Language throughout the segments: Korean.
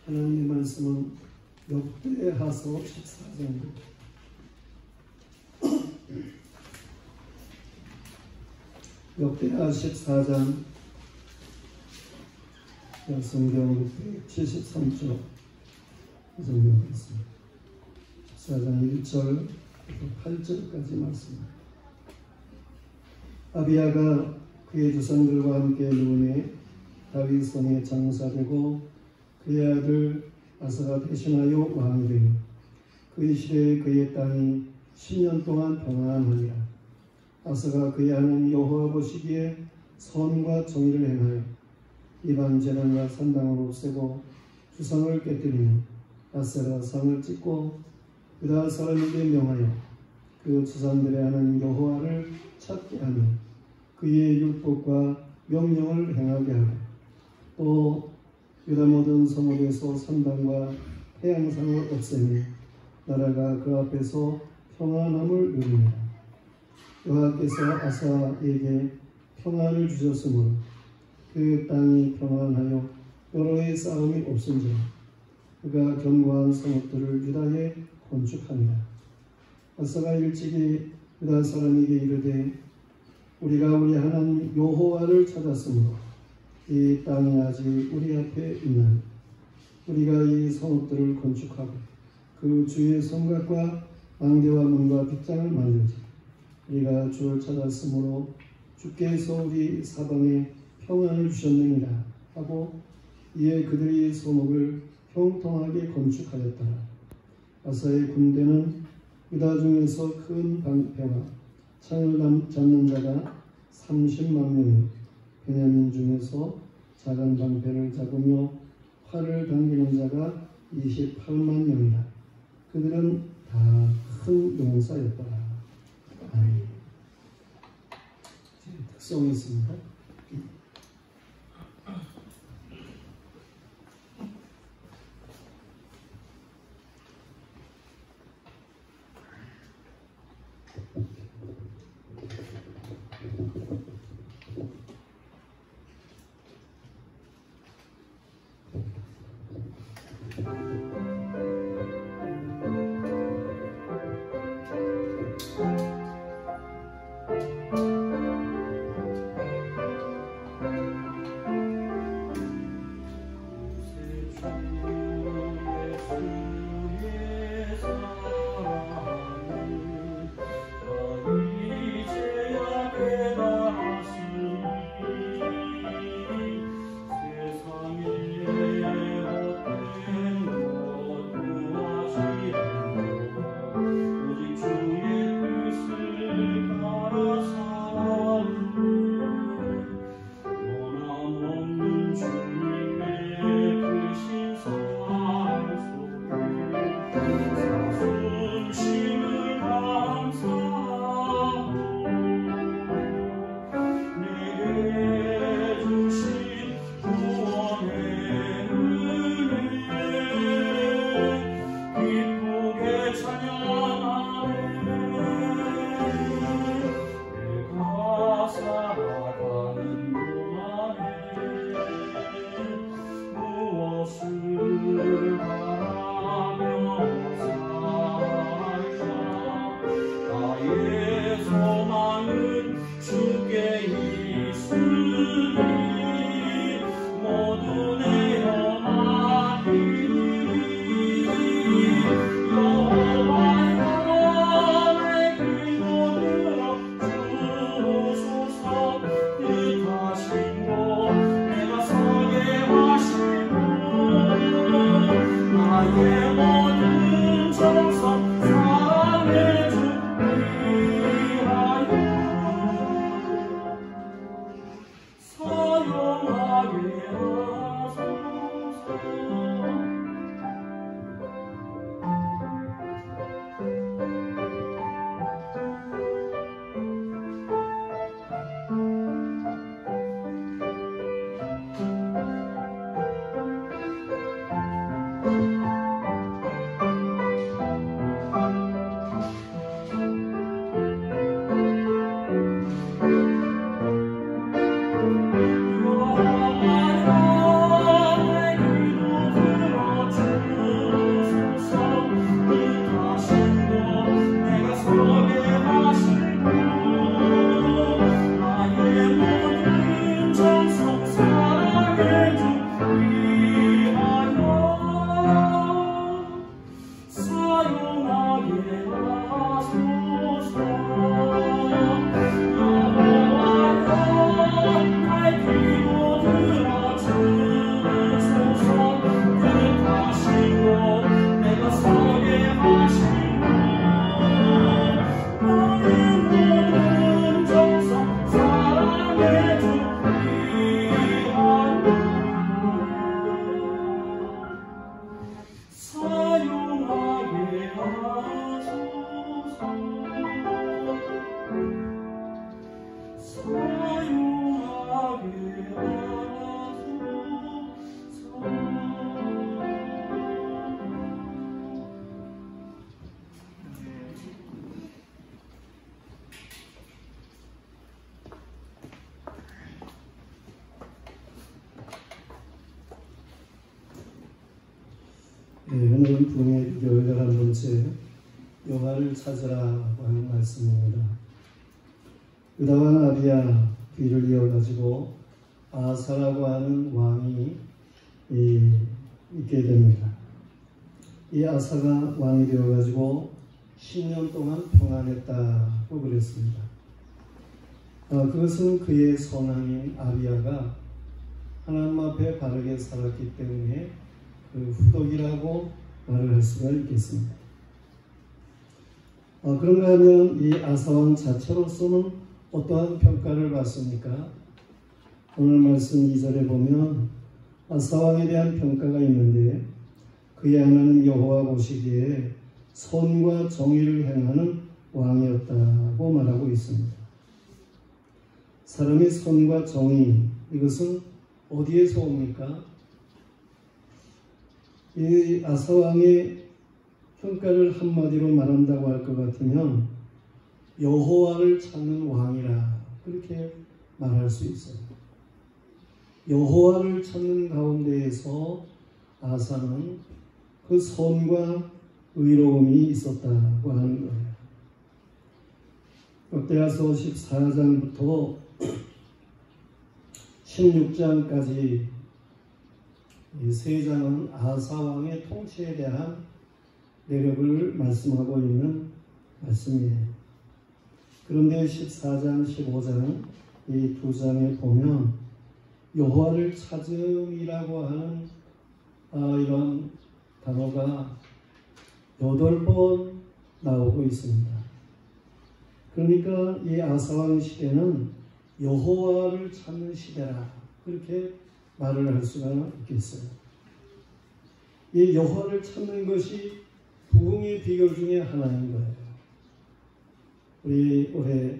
하나님의 말씀은 역대하서 14장입니다. 역대하 14장 성경 673쪽 성경이었습니다. 14장 1절 8절까지 말씀입니다. 아비야가 그의 조상들과 함께 누운에 다윗 성에 장사되고 그의 아들 아사가 대신하여 왕이 되니 그의 시대에 그의 땅이 10년 동안 평안하니라. 아사가 그의 하나님 여호와 보시기에 선과 정의를 행하여 이방 제단과 산당을 없애고 주상을 깨뜨리며 아세라 상을 찢고 유다 사람에게 명하여 그 조상들의 하나님 여호와를 찾게 하며 그의 율법과 명령을 행하게 하고 또 유다 모든 성읍에서 산당과 태양상을 없애며 나라가 그 앞에서 평안함을 누리니라. 여호와께서 아사에게 평안을 주셨으므로 그 땅이 평안하여 여러 해 싸움이 없은지라. 그가 견고한 성읍들을 유다에 건축하니라. 아사가 일찍이 유다 사람에게 이르되 우리가 우리 하나님 여호와를 찾았으므로 이 땅이 아직 우리 앞에 있나니 우리가 이 성읍들을 건축하고 그 주의 성곽과 망대와 문과 빗장을 만들자. 우리가 주를 찾았으므로 주께서 우리 사방에 평안을 주셨느니라 하고 이에 그들이 성읍을 형통하게 건축하였더라. 아사의 군대는 유다 중에서 큰 방패와 창을 잡는 자가 30만 명이 베냐민 중에서 작은 방패를 잡으며 활을 당기는 자가 28만 명이라. 그들은 다 큰 용사였더라. 아멘. 특성이 있습니다. 오늘은 부흥의 비결 11번째 여호와를 찾으라고 하는 말씀입니다. 유다왕 아비야 뒤를 이어가지고 아사라고 하는 왕이 있게 됩니다. 이 아사가 왕이 되어가지고 10년 동안 평안했다고 그랬습니다. 그것은 그의 선왕인 아비야가 하나님 앞에 바르게 살았기 때문에 그 후덕이라고 말을 할 수가 있겠습니다. 그런가 하면 이 아사왕 자체로서는 어떠한 평가를 받습니까? 오늘 말씀 2절에 보면 아사왕에 대한 평가가 있는데 그의 하나님 여호와 보시기에 선과 정의를 행하는 왕이었다고 말하고 있습니다. 사람의 선과 정의, 이것은 어디에서 옵니까? 이 아사왕의 평가를 한마디로 말한다고 할 것 같으면 여호와를 찾는 왕이라 그렇게 말할 수 있어요. 여호와를 찾는 가운데에서 아사는 그 선과 의로움이 있었다고 하는 거예요. 역대하서 14장부터 16장까지 이 세 장은 아사 왕의 통치에 대한 내력을 말씀하고 있는 말씀이에요. 그런데 14장, 15장 이 두 장에 보면 여호와를 찾음이라고 하는 이런 단어가 8번 나오고 있습니다. 그러니까 이 아사왕 시대는 여호와를 찾는 시대라 그렇게 말을 할 수가 있겠어요. 이 여호와를 찾는 것이 부흥의 비결 중에 하나인 거예요. 우리 올해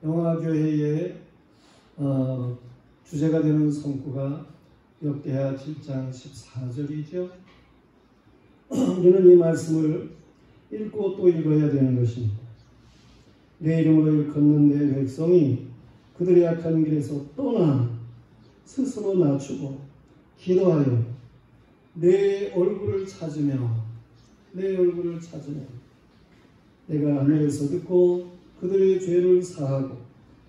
영화교회의 주제가 되는 성구가 역대하 7장 14절이죠. 우리는 이 말씀을 읽고 또 읽어야 되는 것입니다. 내 이름으로 걷는 내 백성이 그들의 악한 길에서 떠나 스스로 낮추고 기도하여 내 얼굴을 찾으며 내가 하늘에서 듣고 그들의 죄를 사하고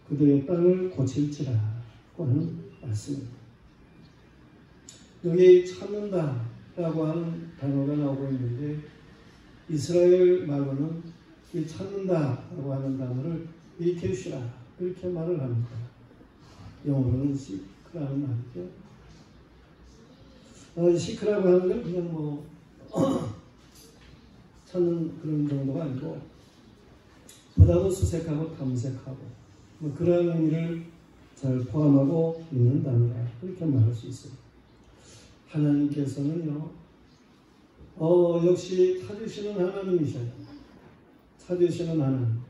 그들의 땅을 고칠지라고 하는 말씀입니다. 여기 찾는다라고 하는 단어가 나오고 있는데 이스라엘 말로는 이 찾는다라고 하는 단어를 이케슈라 그렇게 말을 합니다. 영어로는 시크라는 말이죠. 시크라고 하는 건 그냥 찾는 그런 정도가 아니고 보다도 수색하고 탐색하고 그런 의미를 잘 포함하고 있는 단어라 그렇게 말할 수 있습니다. 하나님께서는요 역시 찾으시는 하나님이셔요. 찾으시는 하나님.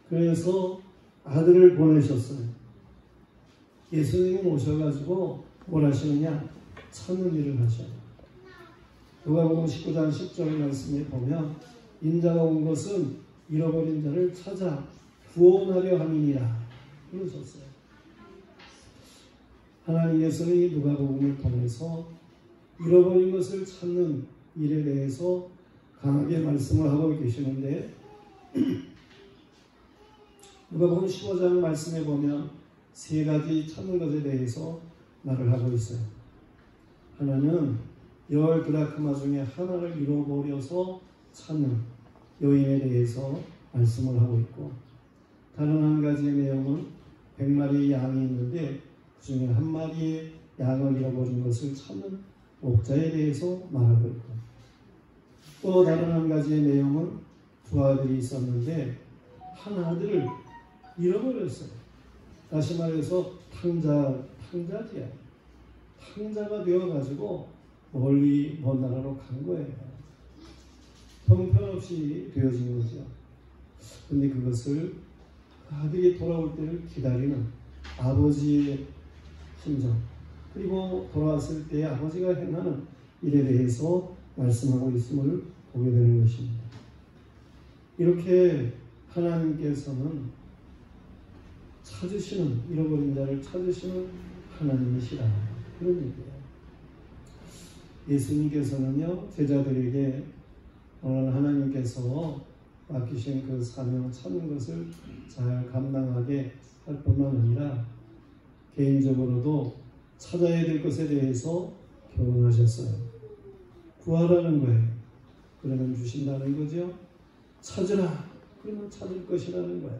그래서 아들을 보내셨어요. 예수님이 오셔가지고 뭘 하시느냐? 찾는 일을 하셔요. 누가복음 19장 10절 말씀에 보면 인자가 온 것은 잃어버린 자를 찾아 구원하려 함이니라 그러셨어요. 하나님께서는 이 누가복음을 통해서 잃어버린 것을 찾는 일에 대해서 강하게 말씀을 하고 계시는데 누가복음 15장 말씀에 보면 세 가지 찾는 것에 대해서 말을 하고 있어요. 하나는 10드라크마 중에 하나를 잃어버려서 찾는 여인에 대해서 말씀을 하고 있고 다른 한 가지의 내용은 100마리의 양이 있는데 그 중에 한 마리의 양을 잃어버린 것을 찾는 목자에 대해서 말하고 있고 또 다른 한 가지의 내용은 두 아들이 있었는데 한 아들을 잃어버렸어요. 다시 말해서 탕자지야. 탕자가 되어가지고 멀리 먼 나라로 간 거예요. 형편없이 되어진 거죠. 근데 그것을 그 아들이 돌아올 때를 기다리는 아버지의 심정 그리고 돌아왔을 때 아버지가 행하는 일에 대해서 말씀하고 있음을 보게 되는 것입니다. 이렇게 하나님께서는 찾으시는 잃어버린 자를 찾으시는 하나님이시라 그런 얘기예요. 예수님께서는요, 제자들에게 오늘 하나님께서 맡기신 그 사명 찾는 것을 잘 감당하게 할 뿐만 아니라 개인적으로도 찾아야 될 것에 대해서 교훈하셨어요. 구하라는 거예요. 그러면 주신다는 거죠. 찾으라. 그러면 찾을 것이라는 거예요.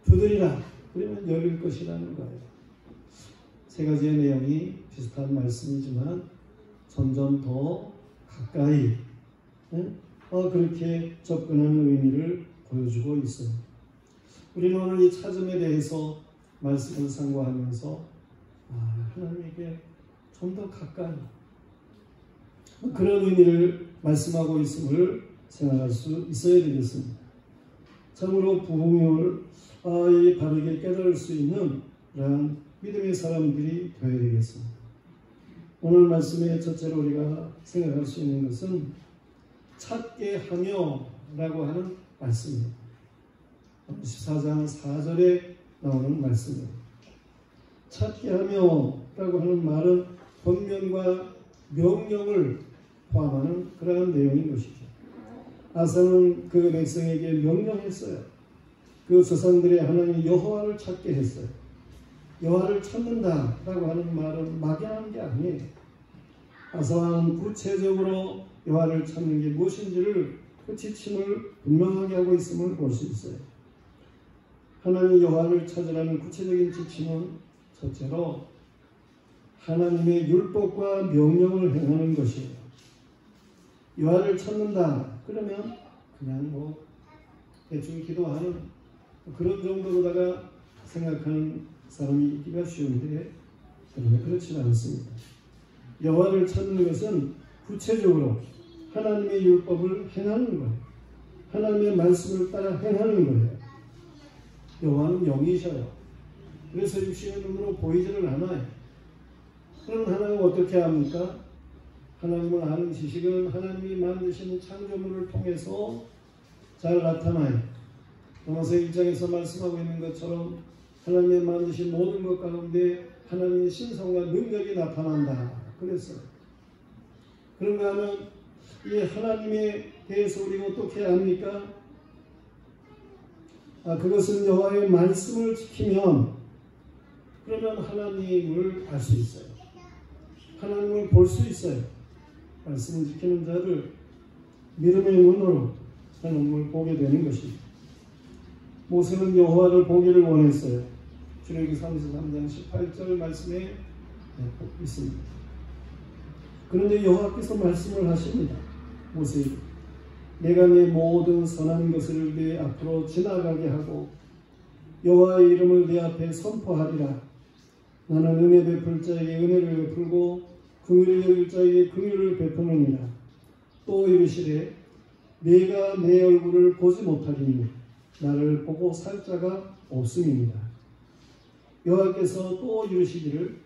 두드리라. 그러면 열릴 것이라는 거예요. 세 가지의 내용이 비슷한 말씀이지만 점점 더 가까이 그렇게 접근하는 의미를 보여주고 있어요. 우리는 오늘 이 찾음에 대해서 말씀을 상고하면서 하나님에게 좀 더 가까이 그런 의미를 말씀하고 있음을 생각할 수 있어야 되겠습니다. 참으로 부흥을 바르게 깨달을 수 있는 그러한 믿음의 사람들이 되어야 되겠습니다. 오늘 말씀의 첫째로 우리가 생각할 수 있는 것은 찾게 하며 라고 하는 말씀입니다. 14장 4절에 나오는 말씀입니다. 찾게 하며 라고 하는 말은 권면과 명령을 포함하는 그러한 내용인 것이죠. 아사는 그 백성에게 명령했어요. 그 조상들의 하나님 여호와를 찾게 했어요. 여호와를 찾는다 라고 하는 말은 막연한 게 아니에요. 아사는 구체적으로 여호와를 찾는 게 무엇인지를 그 지침을 분명하게 하고 있음을 볼 수 있어요. 하나님 여호와를 찾으라는 구체적인 지침은 첫째로 하나님의 율법과 명령을 행하는 것이에요. 여호와를 찾는다 그러면 그냥 대충 기도하는 그런 정도로다가 생각하는 사람이 있기가 쉬운데 그러나 그렇지 않습니다. 여호와를 찾는 것은 구체적으로 하나님의 율법을 행하는 거예요. 하나님의 말씀을 따라 행하는 거예요. 여호와는 영이셔요. 그래서 육신의 눈으로 보이지는 않아요. 그럼 하나님은 어떻게 합니까? 하나님을 아는 지식은 하나님이 만드신 창조물을 통해서 잘 나타나요. 로마서 1장에서 말씀하고 있는 것처럼 하나님의 만드신 모든 것 가운데 하나님의 신성과 능력이 나타난다. 그랬어요. 그런가 하면 이 하나님에 대해서 우리가 어떻게 압니까? 그것은 여호와의 말씀을 지키면 그러면 하나님을 알 수 있어요. 하나님을 볼 수 있어요. 말씀을 지키는 자를 믿음의 눈으로 하나님을 보게 되는 것입니다. 모세는 여호와를 보기를 원했어요. 출애굽기 33장 18절 말씀에 있습니다. 그런데 여호와께서 말씀을 하십니다. 모세에게 내가 내 모든 선한 것을 내 앞으로 지나가게 하고 여호와의 이름을 내 앞에 선포하리라. 나는 은혜 베풀 자에게 은혜를 베풀고 긍휼을 여길 자에게 긍휼을 베푸느니라. 또 이르시되 내가 내 얼굴을 보지 못하리니 나를 보고 살 자가 없음이니라. 여호와께서 또 이르시기를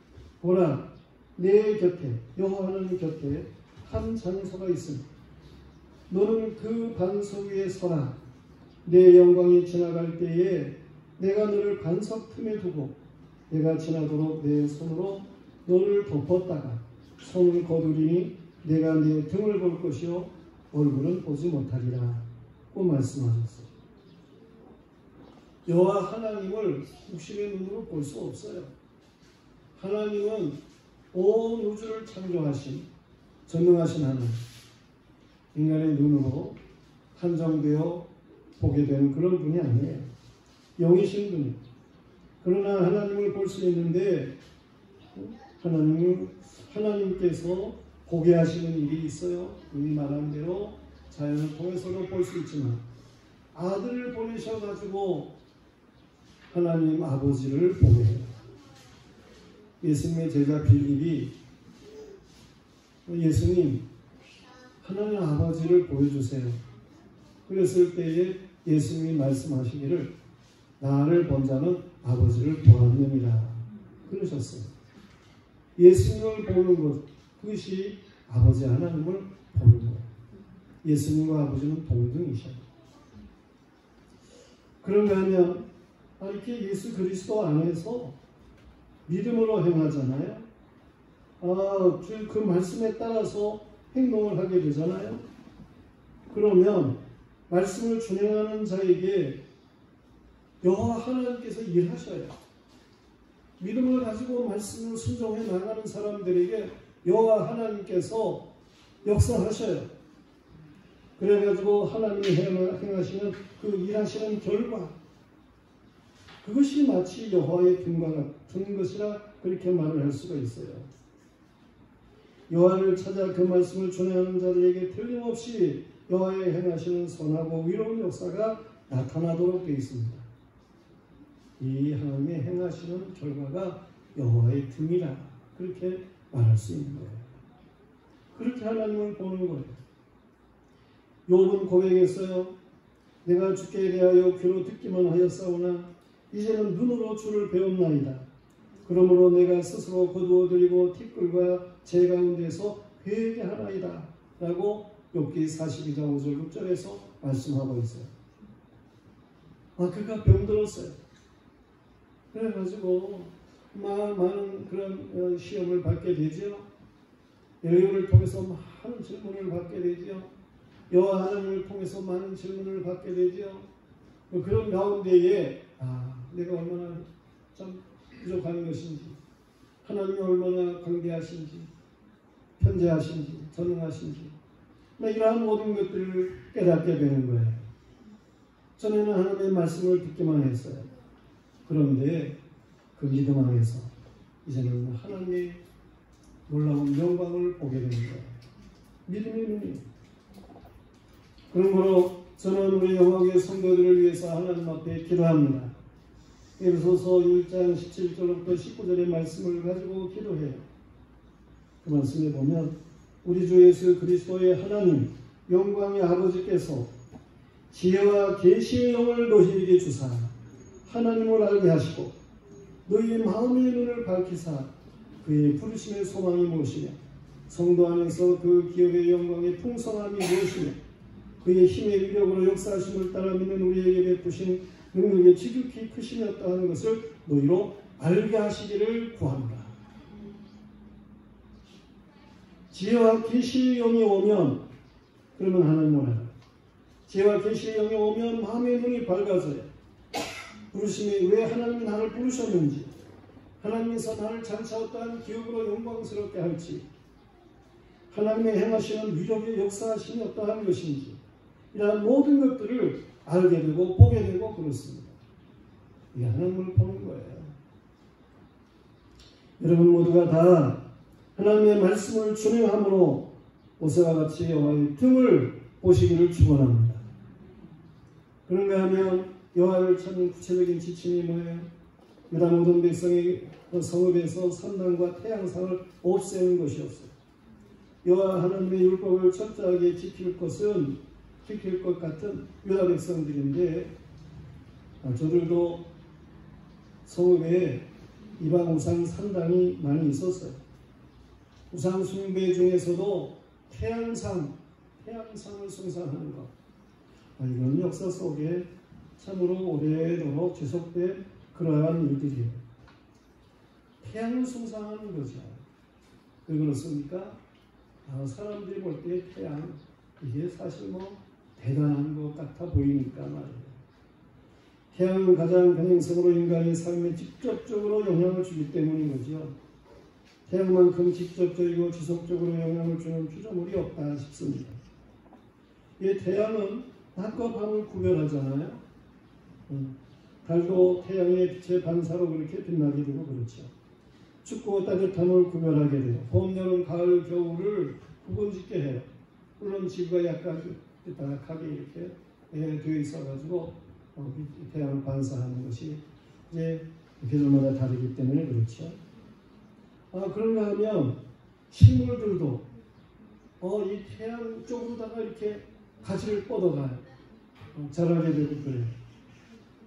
보라 내 곁에 여호와 하나님 곁에 한 장소가 있으니 너는 그 반석 위에 서라. 내 영광이 지나갈 때에 내가 너를 반석 틈에 두고 내가 지나도록 내 손으로 너를 덮었다가 손을 거두리니 내가 내 등을 볼 것이요 얼굴은 보지 못하리라 고 말씀하셨어요. 여호와 하나님을 육신의 눈으로 볼 수 없어요. 하나님은 온 우주를 창조하신 전능하신 하나님, 인간의 눈으로 한정되어 보게 되는 그런 분이 아니에요. 영이신 분이. 그러나 하나님을 볼 수 있는데 하나님께서 보게 하시는 일이 있어요. 이미 말한 대로 자연을 통해서도 볼 수 있지만 아들을 보내셔가지고 하나님 아버지를 보게 해요. 예수님의 제자 빌립이 예수님 하나님 아버지를 보여주세요. 그랬을 때에 예수님이 말씀하시기를 나를 본 자는 아버지를 보았느니라 그러셨어요. 예수님을 보는 것 그것이 아버지 하나님을 보는 거예요. 예수님과 아버지는 동등이셔요. 그런가 하면 이렇게 예수 그리스도 안에서 믿음으로 행하잖아요. 그 말씀에 따라서 행동을 하게 되잖아요. 그러면 말씀을 준행하는 자에게 여호와 하나님께서 일하셔요. 믿음을 가지고 말씀을 순종해 나가는 사람들에게 여호와 하나님께서 역사하셔요. 그래가지고 하나님이 행하시는 그 일하시는 결과, 그것이 마치 여호와의 등과 같은 것이라 그렇게 말을 할 수가 있어요. 여호와를 찾아 그 말씀을 준행하는 자들에게 틀림없이 여호와의 행하시는 선하고 의로운 역사가 나타나도록 되어 있습니다. 이 하나님의 행하시는 결과가 여호와의 등이라 그렇게 말할 수 있는 거예요. 그렇게 하나님을 보는 거예요. 욥은 고백했어요. 내가 주께 대하여 귀로 듣기만 하였사오나 이제는 눈으로 주를 배웠나이다. 그러므로 내가 스스로 거두어들이고 티끌과 제 가운데서 회개하나이다 라고 욥기 42장 5절 6절에서 말씀하고 있어요. 그가 병들었어요. 그래가지고 많은 그런 시험을 받게 되죠. 여유를 통해서 많은 질문을 받게 되죠. 여호와 하나님을 통해서 많은 질문을 받게 되죠. 그런 가운데에 내가 얼마나 참 부족한 것인지, 하나님이 얼마나 광대하신지, 편재하신지, 전능하신지, 이러한 모든 것들을 깨닫게 되는 거예요. 전에는 하나님의 말씀을 듣기만 했어요. 그런데 그 믿음 안에서 이제는 하나님의 놀라운 영광을 보게 되는 거예요. 믿음의 눈이. 그러므로 저는 우리 영광의 성도들을 위해서 하나님 앞에 기도합니다. 에베소서 1장 17절부터 19절의 말씀을 가지고 기도해요. 그 말씀에 보면 우리 주 예수 그리스도의 하나님 영광의 아버지께서 지혜와 계시의 영을 너희에게 주사 하나님을 알게 하시고 너희의 마음의 눈을 밝히사 그의 부르심의 소망이 무엇이며 성도 안에서 그 기업의 영광의 풍성함이 무엇이며 그의 힘의 위력으로 역사하심을 따라 믿는 우리에게 베푸신 능력의 지극히 크심이었다 하는 것을 너희로 알게 하시기를 구합니다. 지혜와 계시의 영이 오면 그러면 하나님을 알아요. 지혜와 계시의 영이 오면 마음의 눈이 밝아져요. 부르심이 왜 하나님이 나를 부르셨는지, 하나님께서 나를 장차 어떠한 기업으로 영광스럽게 할지, 하나님의 행하시는 위력의 역사하심이 어떠한 것인지, 이러한 모든 것들을 알게 되고 보게 되고 그렇습니다. 이게 하나님을 보는 거예요. 여러분 모두가 다 하나님의 말씀을 준행함으로 모세와 같이 여호와의 등을 보시기를 축원합니다. 그런가 하면 여호와를 찾는 구체적인 지침이 뭐예요? 유다 모든 백성이 성읍에서 산당과 태양상을 없애는 것이었어요. 여호와 하나님의 율법을 철저하게 지킬 것 같은 유다 백성들인데 저들도 성읍에 이방 우상 산당이 많이 있었어요. 우상 숭배 중에서도 태양상을 숭상하는 것, 이런 역사 속에 참으로 오래도록 지속된 그러한 일들이에요. 태양을 숭상하는 거죠. 왜 그렇습니까? 사람들이 볼 때 태양, 이게 사실 대단한 것 같아 보이니까 말이에요. 태양은 가장 변형성으로 인간의 삶에 직접적으로 영향을 주기 때문인 거죠. 태양만큼 직접적이고 지속적으로 영향을 주는 피조물이 없다 싶습니다. 이 태양은 낮과 밤을 구별하잖아요. 달도 태양의 빛의 반사로 그렇게 빛나게 되고 그렇죠. 춥고 따뜻함을 구별하게 돼요. 봄, 여름, 가을, 겨울을 구분짓게 해요. 물론 지구가 약간 따뜻하게 이렇게 되어 있어가지고 태양을 반사하는 것이 이제 계절마다 다르기 때문에 그렇죠. 그런가 하면 식물들도 이 태양 쪽으로다가 이렇게 가지를 뻗어가요. 자라게 되고 그래요.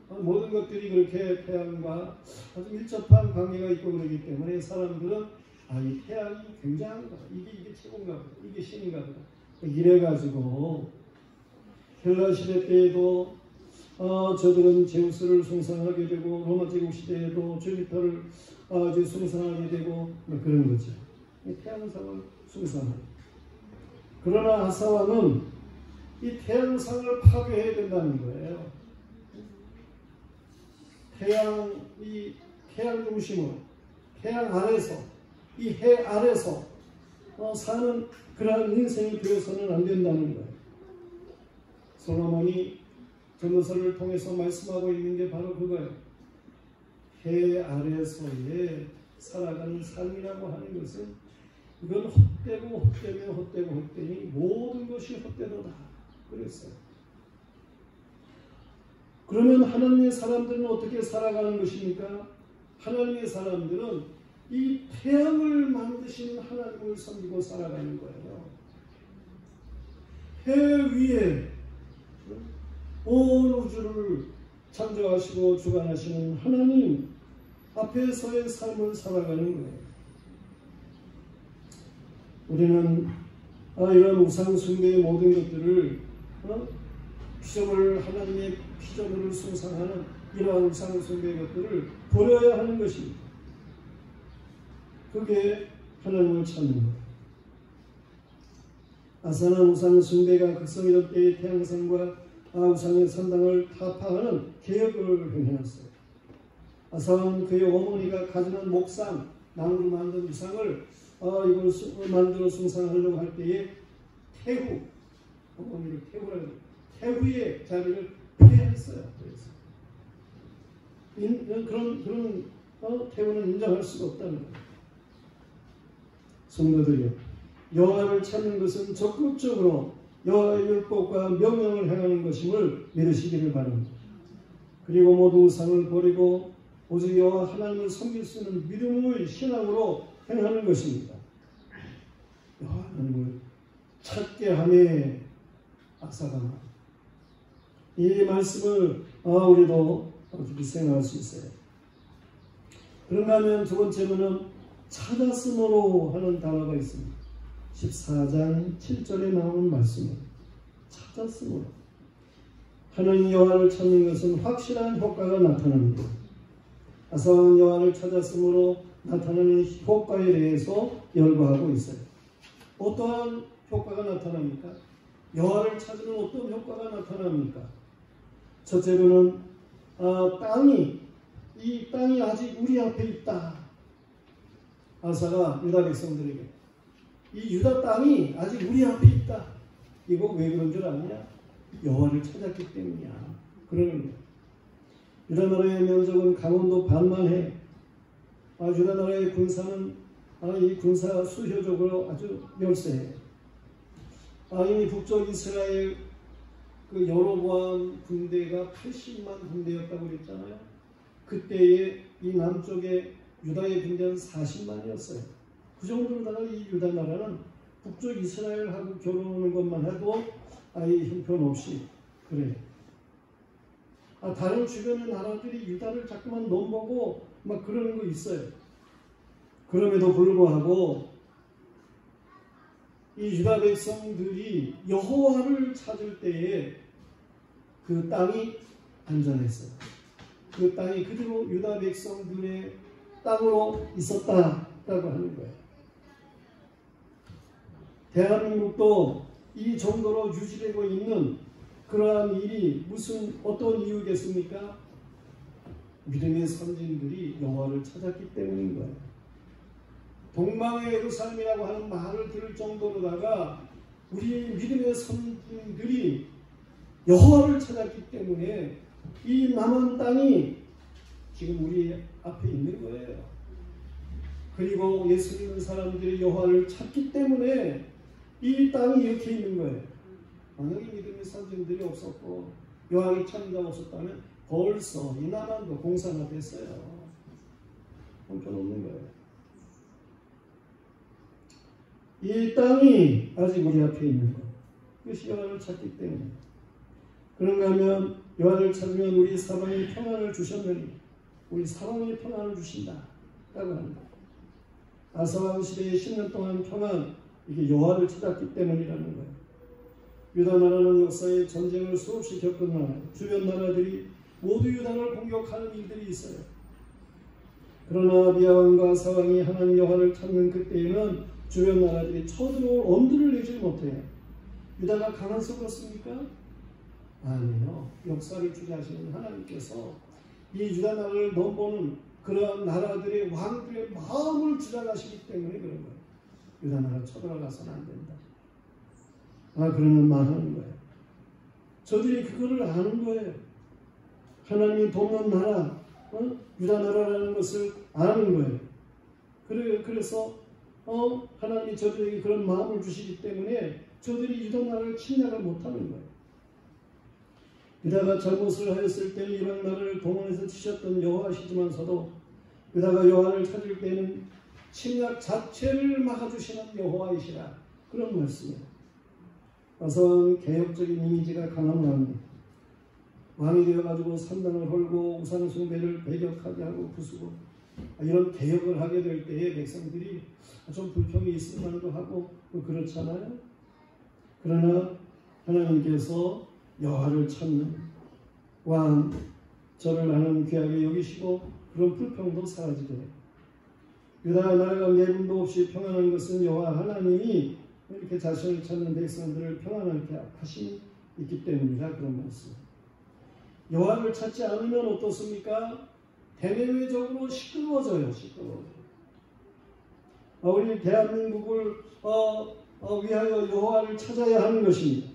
모든 것들이 그렇게 태양과 아주 밀접한 관계가 있고 그러기 때문에 사람들은 이 태양이 굉장한 거다. 이게 최고인가 보다. 이게 신인가 보다. 이래가지고 헬라 시대 때에도 저들은 제우스를 숭상하게 되고 로마 제국 시대에도 주피터를 숭상하게 되고 그런 거죠. 이 태양상을 숭상합니다. 그러나 아사왕은 이 태양상을 파괴해야 된다는 거예요. 태양 중심으로, 태양 아래서, 이 해 아래서 사는 그러한 인생이 되어서는 안 된다는 거예요. 솔로몬이 전도서를 통해서 말씀하고 있는 게 바로 그거예요. 해 아래서의 살아가는 삶이라고 하는 것은 이건 헛되니 모든 것이 헛되도다 그랬어요. 그러면 하나님의 사람들은 어떻게 살아가는 것입니까? 하나님의 사람들은 이 태양을 만드신 하나님을 섬기고 살아가는 거예요. 해 위에 온 우주를 창조하시고 주관하시는 하나님 앞에서의 삶을 살아가는 거예요. 우리는 이런 우상 숭배의 모든 것들을 피조물 하나님의 피조물을 숭상하는 이러한 우상 숭배의 것들을 버려야 하는 것입니다. 그게 하나님을 찾는 거예요. 아사는 우상 숭배가 극성이던 때의 태양상과 우상의 산당을 타파하는 개혁을 행해놨어요. 아사는 그의 어머니가 가지는 목상, 나무로 만든 우상을 이걸 만들어 숭상하려고 할 때에 태후, 어머니를 태후라고 해요. 태후의 자리를 폐했어요. 그래서 그런 태후는 인정할 수가 없다는 거예요. 성도들이요, 여호와를 찾는 것은 적극적으로 여호와의 율법과 명령을 행하는 것임을 믿으시기를 바랍니다. 그리고 모든 우상을 버리고 오직 여호와 하나님을 섬길 수 있는 믿음의 신앙으로 행하는 것입니다. 여호와 하나님을 찾게 하매 아사가 이 말씀을 우리도 생각할 수 있어요. 그런가 하면 두 번째로는 찾았음으로 하는 단어가 있습니다. 14장 7절에 나오는 말씀입니다. 찾았음으로. 하나님 여호와를 찾는 것은 확실한 효과가 나타납니다. 아사왕은 여호와를 찾았으므로 나타나는 효과에 대해서 열거하고 있어요. 어떠한 효과가 나타납니까? 여호와를 찾으면 어떤 효과가 나타납니까? 첫째로는 이 땅이 아직 우리 앞에 있다. 아사가 유다 백성들에게 이 유다 땅이 아직 우리 앞에 있다. 이거 왜 그런 줄 아느냐? 여호와를 찾았기 때문이야. 그러는 거예요. 유다 나라의 면적은 강원도 반만 해. 유다 나라의 군사는 이 군사 수효적으로 아주 열세해. 이 북쪽 이스라엘 그 여로보암 군대가 80만 군대였다고 그랬잖아요. 그때에 이 남쪽에 유다의 군대는 40만이었어요. 그 정도로다가 이 유다 나라는 북쪽 이스라엘하고 겨루는 것만 해도 형편없이 그래. 다른 주변의 나라들이 유다를 자꾸만 넘보고 막 그러는 거 있어요. 그럼에도 불구하고 이 유다 백성들이 여호와를 찾을 때에 그 땅이 안전했어요. 그 땅이 그대로 유다 백성들의 땅으로 있었다라고 하는 거예요. 대한민국도 이 정도로 유지되고 있는 그러한 일이 어떤 이유겠습니까? 믿음의 선진들이 여호와를 찾았기 때문인 거예요. 동방의 예루살렘이라고 하는 말을 들을 정도로다가 우리 믿음의 선진들이 여호와를 찾았기 때문에 이 남은 땅이 지금 우리 앞에 있는 거예요. 그리고 예수 믿는 사람들이 여호와를 찾기 때문에 이 땅이 이렇게 있는 거예요. 만약에 믿음의 선진들이 없었고 여호와를 찾는 자가 없었다면 벌써 이 나라도 공산화 됐어요. 형편없는 거예요. 이 땅이 아직 우리 앞에 있는 것. 그것이 여호와를 찾기 때문에. 그런가 하면 여호와를 찾으면 우리 사방에 평안을 주셨느니 우리 사방에 평안을 주신다 라고 합니다. 아사왕 시대에 10년 동안 평안, 이게 여호와를 찾았기 때문이라는 거예요. 유다 나라는 역사에 전쟁을 수없이 겪은 나라예요. 주변 나라들이 모두 유다를 공격하는 일들이 있어요. 그러나 아비야 왕과 아사 왕이 하나님 여호와를 찾는 그때에는 주변 나라들이 쳐들어올 엄두를 내지 못해요. 유다가 강해서 그렇습니까? 아니요. 역사를 주재하시는 하나님께서 이 유다 나라를 넘보는 그러한 나라들의 왕들의 마음을 주장하시기 때문에 그런 거예요. 유다 나라 쳐들어가서는 안 된다. 그러면 말하는 거예요. 저들이 그거를 아는 거예요. 하나님이 돕는 나라, 유다 나라라는 것을 아는 거예요. 그래서 하나님이 저들에게 그런 마음을 주시기 때문에 저들이 유다 나라를 침략을 못하는 거예요. 유다가 잘못을 하였을 때는 이방 나라를 동원해서 치셨던 여호와시지만서도 유다가 여호와를 찾을 때는 침략 자체를 막아주시는 여호와이시라, 그런 말씀이에요. 우선 개혁적인 이미지가 강한 왕이 왕이 되어가지고 산당을 헐고 우상 숭배를 배격하게 하고 부수고 이런 개혁을 하게 될 때에 백성들이 좀 불평이 있을 만도 하고 그렇잖아요. 그러나 하나님께서 여호와를 찾는 왕, 저를 나는 귀하게 여기시고 그런 불평도 사라지게 돼요. 유다 나라가 내분도 없이 평안한 것은 여호와 하나님이 이렇게 자신을 찾는 백성들을 평안하게 하심이 있기 때문이다, 그런 말씀. 여호와를 찾지 않으면 어떻습니까? 대내외적으로 시끄러워져요. 우리 대한민국을 위하여 여호와를 찾아야 하는 것입니다.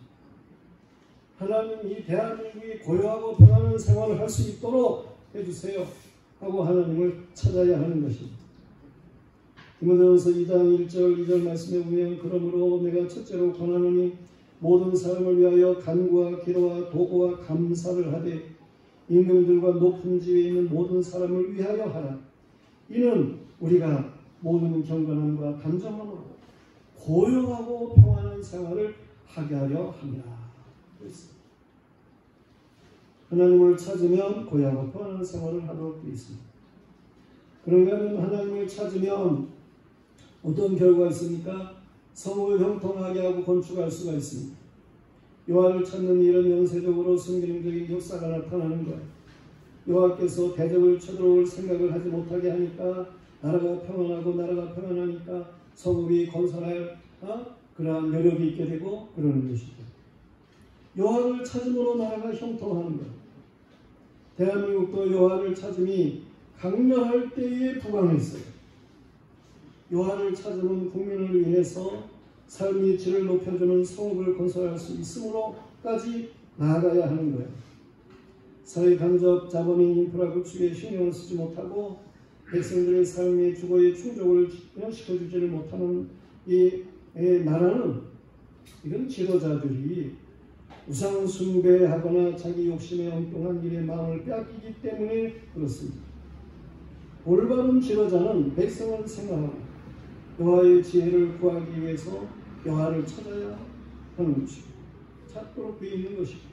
하나님 이 대한민국이 고요하고 평안한 생활을 할 수 있도록 해주세요 하고 하나님을 찾아야 하는 것입니다. 디모데전서 2장 1절 2절 말씀에 보면 그러므로 내가 첫째로 권하노니 모든 사람을 위하여 간구와 기도와 도구와 감사를 하되 임금들과 높은 지위에 있는 모든 사람을 위하여 하라. 이는 우리가 모든 경건함과 단정함으로 고요하고 평안한 생활을 하게 하려 합니다. 하나님을 찾으면 고요하고 평안한 생활을 하도록 되어 있습니다. 그런가 하면 하나님을 찾으면 어떤 결과가 있습니까? 성읍을 형통하게 하고 건축할 수가 있습니다. 여호와를 찾는 일은 연쇄적으로 성경적인 역사가 나타나는 거예요. 여호와께서 대적을 쳐들어올 생각을 하지 못하게 하니까 나라가 평안하니까 성읍이 건설할 그러한 여력이 있게 되고 그러는 것이죠. 여호와를 찾음으로 나라가 형통하는 거예요. 대한민국도 여호와를 찾음이 강렬할 때에 부강했어요. 여호와를 찾으면 국민을 위해서 삶의 질을 높여주는 성읍을 건설할 수 있으므로까지 나아가야 하는 거예요. 사회 간접 자본인 인프라 구축에 신경을 쓰지 못하고 백성들의 삶의 주거의 충족을 시켜주지를 못하는 이 나라는 이건 지도자들이 우상 숭배하거나 자기 욕심에 엉뚱한 일에 마음을 빼앗기기 때문에 그렇습니다. 올바른 지도자는 백성을 생각하고 여호와의 지혜를 구하기 위해서 여호와를 찾아야 하는 것입니다. 찾도록 되어 있는 것입니다.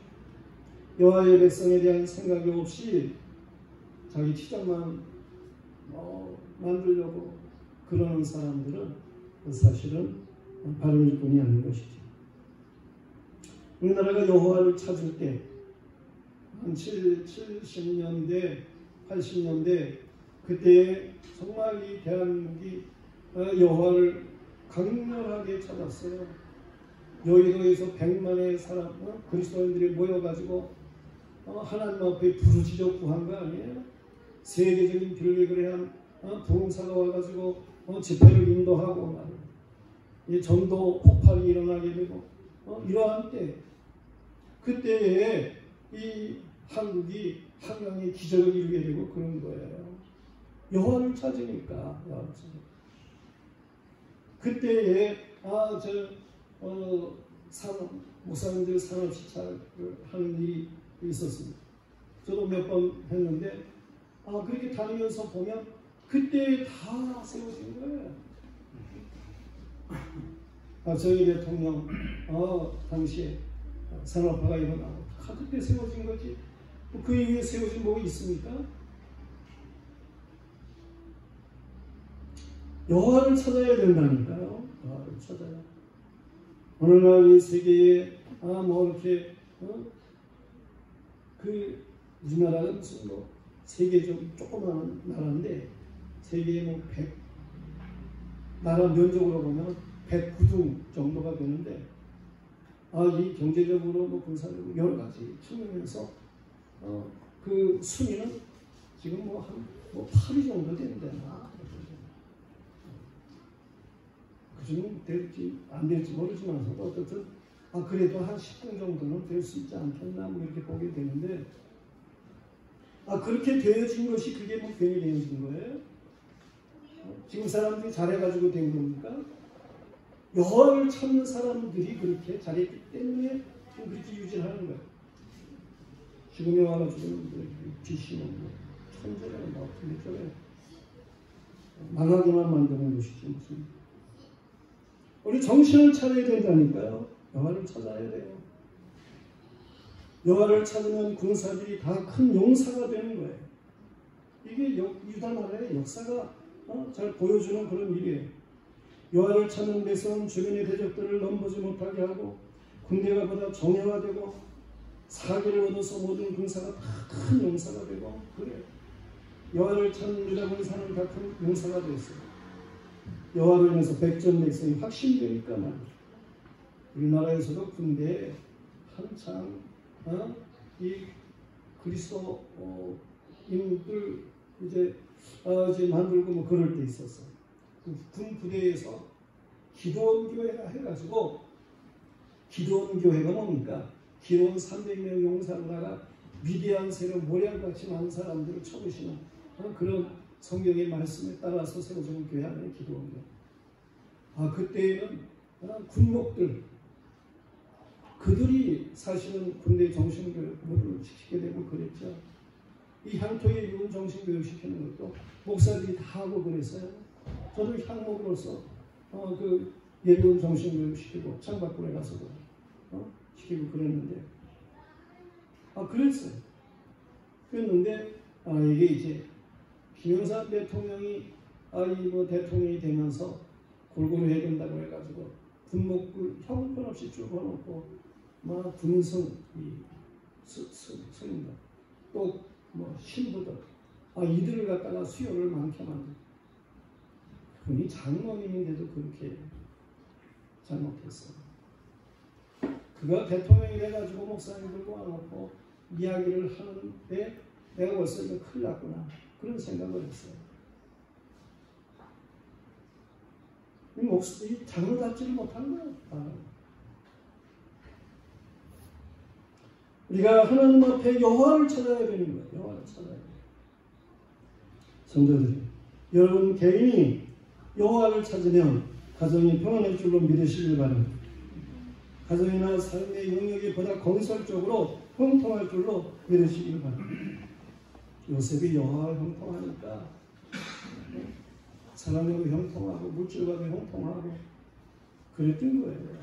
여호와의 백성에 대한 생각이 없이 자기 치장만 만들려고 그러는 사람들은 사실은 바른 일꾼이 아닌 것이죠. 우리나라가 여호와를 찾을 때 한 70년대, 80년대 그때 정말 이 대한민국이 여호와를 강렬하게 찾았어요. 여의도에서 100만의 사람, 그리스도인들이 모여가지고 하나님 앞에 부르짖어 구한 거 아니에요? 세계적인 빌리그레 한 부흥사가 와가지고 집회를 인도하고 말이에요. 전도 폭발이 일어나게 되고 이러한 때 그때에 이 한국이 한강의 기적을 이루게 되고 그런 거예요. 여호와를 찾으니까. 그때에 목사님들 산업시찰을 하는 일이 있었습니다. 저도 몇 번 했는데 그렇게 다니면서 보면 그때 다 세워진 거예요. 저희 대통령 당시에 산업화가 일어나고 그때 세워진 거지. 그 이후에 세워진 뭐가 있습니까? 여호와를 찾아야 된다니까요. 여호와를 찾아야. 오늘날 이 세계에 이렇게 우리나라는 무슨 세계적 조그마한 나라인데 세계에 100 나라 면적으로 보면 109등 정도가 되는데 이 경제적으로 뭐 군사적으로 여러 가지 측면에서 그 순위는 지금 한 8위 정도 되는데 그중은 될지 안 될지 모르지만서도 어쨌든 그래도 한 10등 정도는 될 수 있지 않겠나 뭐 이렇게 보게 되는데 그렇게 되어진 것이 그게 뭐 괜히 되어진 거예요? 지금 사람들이 잘해가지고 된 겁니까? 여호와를 찾는 사람들이 그렇게 잘했기 때문에 그렇게 유지하는 거예요. 지금에 와가지고 귀신은 천재라는 뭐 어떻게 저래 망하게만 만드는 것이지 무슨. 우리 정신을 차려야 된다니까요. 여호와를 찾아야 돼요. 여호와를 찾으면 군사들이 다 큰 용사가 되는 거예요. 이게 유다 나라의 역사가 잘 보여주는 그런 일이에요. 여호와를 찾는 백성은 주변의 대적들을 넘보지 못하게 하고 군대가 보다 정예화되고 사기를 얻어서 모든 군사가 다 큰 용사가 되고 그래요. 여호와를 찾는 유다 군사는 다 큰 용사가 되었어요. 여호와로 인해서 백전 백성이 확신되니까 말이에요. 우리나라에서도 군대에 한창 이 그리스도인들 이제 만들고 뭐 그럴 때 있었어. 군 부대에서 기도원 교회가 해가지고 기도원 교회가 뭡니까? 기도원 300명 용사로다가 위대한 세력 모량같이 많은 사람들을 쳐부시는 그런 성경의 말씀에 따라서 세워진 교회 안에 기도원 교회. 그때에는 군목들 그들이 사실은 군대 정신교육을 시키게 되고 그랬죠. 이 향토에 이룬 정신교육 시키는 것도 목사들이 다 하고 그랬어요. 저도 향목으로서 그 예비군 정신교육 시키고 창밖으로 가서도 시키고 그랬는데 그랬어요. 그랬는데 이게 이제 김영삼 대통령이 대통령이 되면서 골고루 해야 된다고 해가지고 군목을 형편없이 쭉 해놓고 군승 스님들 또 신부들 이들을 갖다가 수요를 많게 만든 그분이 장로님인데도 그렇게 잘못했어요. 그가 대통령이 돼가지고 목사님들 모아놓고 이야기를 하는데 내가 벌써 이거 큰일 났구나 그런 생각을 했어요. 이 장로답지를 못한 거예요. 우리가 하나님 앞에 여호와를 찾아야 되는 거예요. 여호와를 찾아야 돼요. 성도들이 여러분 개인이 여호와를 찾으면 가정이 평안할 줄로 믿으시길 바랍니다. 가정이나 삶의 영역이 보다 건설적으로 형통할 줄로 믿으시길 바랍니다. 요셉이 여호와와 형통하니까 사람으로 형통하고 물질과도 형통하고 그랬던 거예요.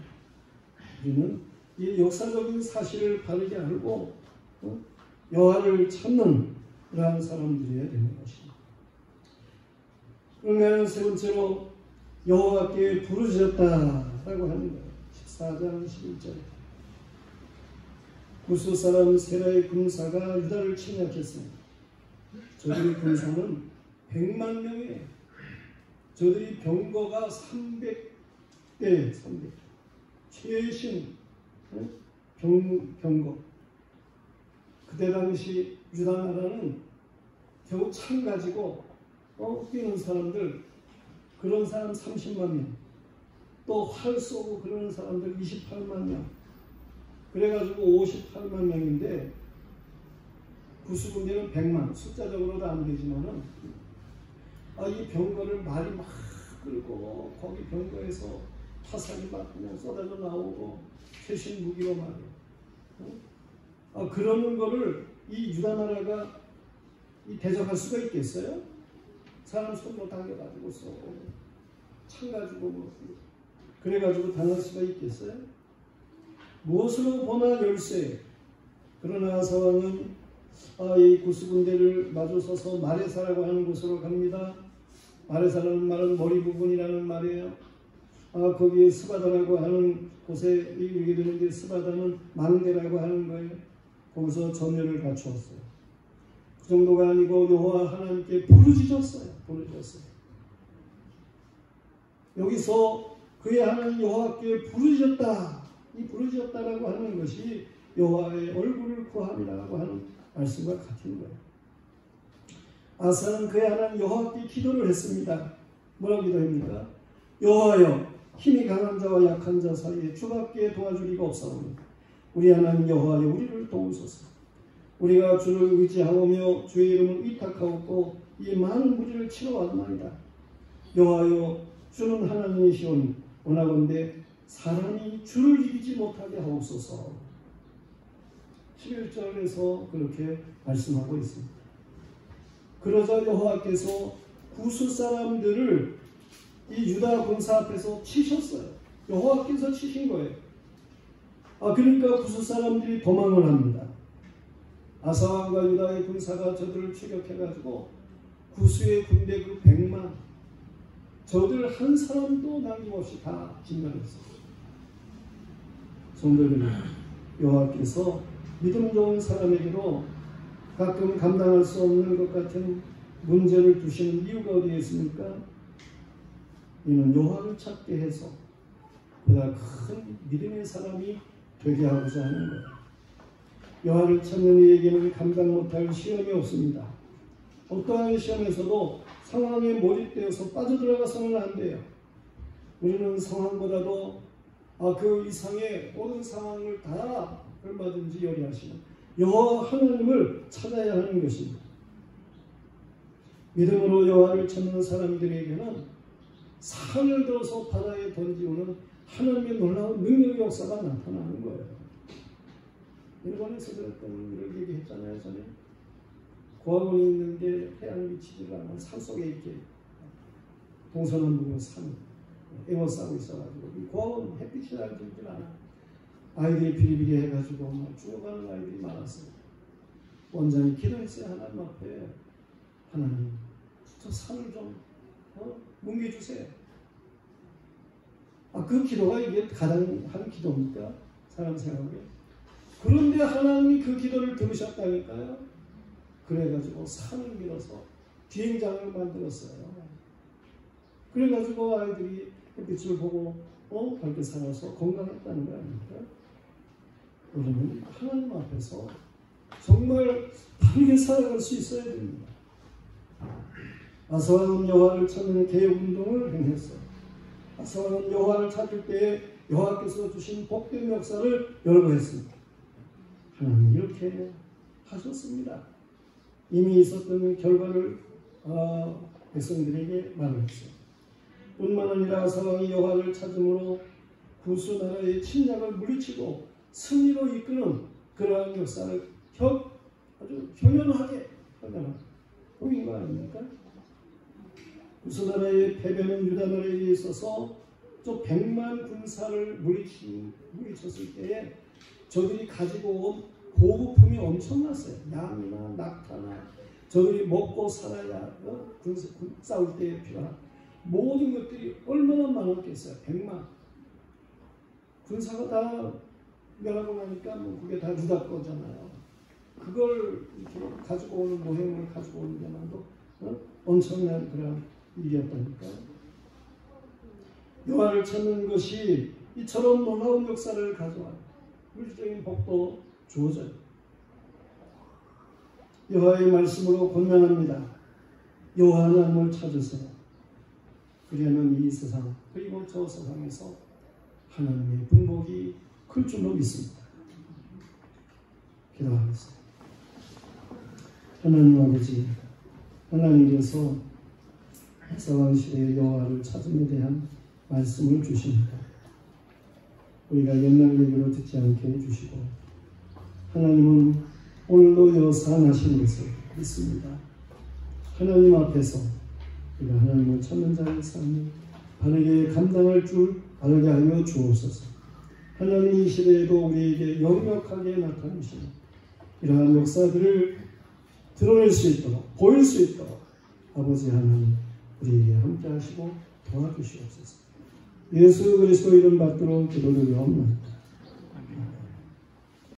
우리는 이 역사적인 사실을 바르게 알고 여호와를 찾는 그러한 사람들이어야 되는 것입니다. 그러면 세 번째로 여호와께 부르짖었다라고 하는 거예요. 14장 11절 구스 사람 세라의 군사가 유다를 침략했습니다. 저들의 군사는 100만 명이에요. 저들이 병거가 300대 300 최신 병거. 그때 당시 유다 나라는 겨우 창 가지고 뛰는 사람들 그런 사람 30만 명, 또 활 쏘고 그러는 사람들 28만 명, 그래가지고 58만 명인데 구수군대는 100만, 숫자적으로도 안 되지만은 이 병거를 말이 막 끌고 거기 병거에서 화살이 막 그냥 쏟아져 나오고 최신 무기로 말이에요. 그러는 거를 이 유다 나라가 대적할 수가 있겠어요? 사람 손으로 당겨가지고 쏘고 창 가지고 그래가지고 당할 수가 있겠어요? 무엇으로 보나 열쇠. 그러나 사왕은 이 구스군대를 마주서서 마레사라고 하는 곳으로 갑니다. 마레사라는 말은 머리 부분이라는 말이에요. 거기에 스바다라고 하는 곳에 이르게 되는데 스바다는 망대라고 하는 거예요. 거기서 전열을 갖추었어요. 그 정도가 아니고 여호와 하나님께 부르짖었어요. 여기서 그의 하나님 여호와께 부르짖었다. 이 부르짖었다라고 하는 것이 여호와의 얼굴을 구함이라고 하는 말씀과 같은 거예요. 아사는 그의 하나님 여호와께 기도를 했습니다. 뭐라고 기도합니까? 여호와여, 힘이 강한 자와 약한 자 사이에 주밖에 도와줄 이가 없사오니 우리 하나님 여호와여, 우리를 도우소서. 우리가 주를 의지하오며 주의 이름을 위탁하옵고 이 많은 무리를 치러 왔나이다. 여호와여, 주는 하나님이시오니 원하건대 사람이 주를 이기지 못하게 하옵소서. 11절에서 그렇게 말씀하고 있습니다. 그러자 여호와께서 구스 사람들을 이 유다 군사 앞에서 치셨어요. 여호와께서 치신 거예요. 그러니까 구스 사람들이 도망을 합니다. 아사왕과 유다의 군사가 저들을 추격해가지고 구스의 군대 그 100만, 저들 한 사람도 남김없이 다 진멸했어요. 성도들은 여호와께서 믿음 좋은 사람에게로 가끔 감당할 수 없는 것 같은 문제를 두시는 이유가 어디에 있습니까? 이는 여호와를 찾게 해서 보다 큰 믿음의 사람이 되게 하고자 하는 거예요. 여호와를 찾는 이에게는 감당 못할 시험이 없습니다. 어떠한 시험에서도 상황에 몰입되어서 빠져들어가서는 안 돼요. 우리는 상황보다도 그 이상의 모든 상황을 다 얼마든지 요리하시는 여호와 하나님을 찾아야 하는 것입니다. 믿음으로 여호와를 찾는 사람들에게는 산을 들어서 바다에 던지오는 하나님의 놀라운 능력 역사가 나타나는 거예요. 일본에서 그랬던 이런 얘기했잖아요. 전에 고아원이 있는데 태양이 비치지가 않은 산 속에 이렇게 동서남북으로 산 에워싸고 있어가지고 이 고아원 햇빛이 잘 들질 않아. 아이들이 비리비리 해가지고 막 죽어가는 아이들이 많았어요. 원장이 기도했어요. 하나님 앞에. 하나님, 저 산을 좀 뭉개주세요. 그 기도가 이게 가장 한 기도입니까? 사람 생각에. 그런데 하나님이 그 기도를 들으셨다니까요. 그래가지고 산을 밀어서 비행장을 만들었어요. 그래가지고 아이들이 햇빛을 보고 밝게 살아서 건강했다는 거 아닙니까? 여러분, 하나님 앞에서 정말 바르게 살아갈 수 있어야 됩니다. 아사왕은 여호와를 찾는 개혁운동을 행했어요. 아사왕은 여호와를 찾을 때에 여호와께서 주신 복된 역사를 여러 번 했습니다. 하나님이 이렇게 하셨습니다. 이미 있었던 결과를 백성들에게 말했어요. 뿐만 아니라 아사왕이 여호와를 찾음으로 구스 나라의 침략을 물리치고 승리로 이끄는 그러한 역사를 아주 현현하게 보인 거 아닙니까? 구스 나라의 패배는 유다 나라에 있어서 저 100만 군사를 물리쳤을 때에 저들이 가지고 온 보급품이 엄청났어요. 양이나 낙타나 저들이 먹고 살아야 싸울 때에 필요한 모든 것들이 얼마나 많았겠어요. 100만. 군사가 다 멸하고 나니까 그게 다 유다 거잖아요. 그걸 이렇게 가지고 오는 모형을 가지고 오는 데만도 엄청난 그런 일이었다니까요. 여호와를 찾는 것이 이처럼 놀라운 역사를 가져와요. 물질적인 복도 주어져요. 여호와의 말씀으로 권면합니다. 여호와 하나님을 찾으세요. 그리하면 이 세상 그리고 저 세상에서 하나님의 분복이 클 줄로 믿습니다. 기도하겠습니다. 하나님 아버지, 하나님께서 사왕 시대의 여호와를 찾음에 대한 말씀을 주십니다. 우리가 옛날 얘기로 듣지 않게 해주시고 하나님은 오늘도 여사하시는 것을 믿습니다. 하나님 앞에서 우리가 하나님을 찾는 자의 삶을 바르게 감당할 줄 알게 하여 주옵소서. 하나님 이 시대에도 우리에게 역력하게 나타내시는 이러한 역사들을 드러낼 수 있도록 보일 수 있도록 아버지 하나님 우리에게 함께 하시고 도와주시옵소서. 예수 그리스도 이름 받들어 기도드리옵나이다.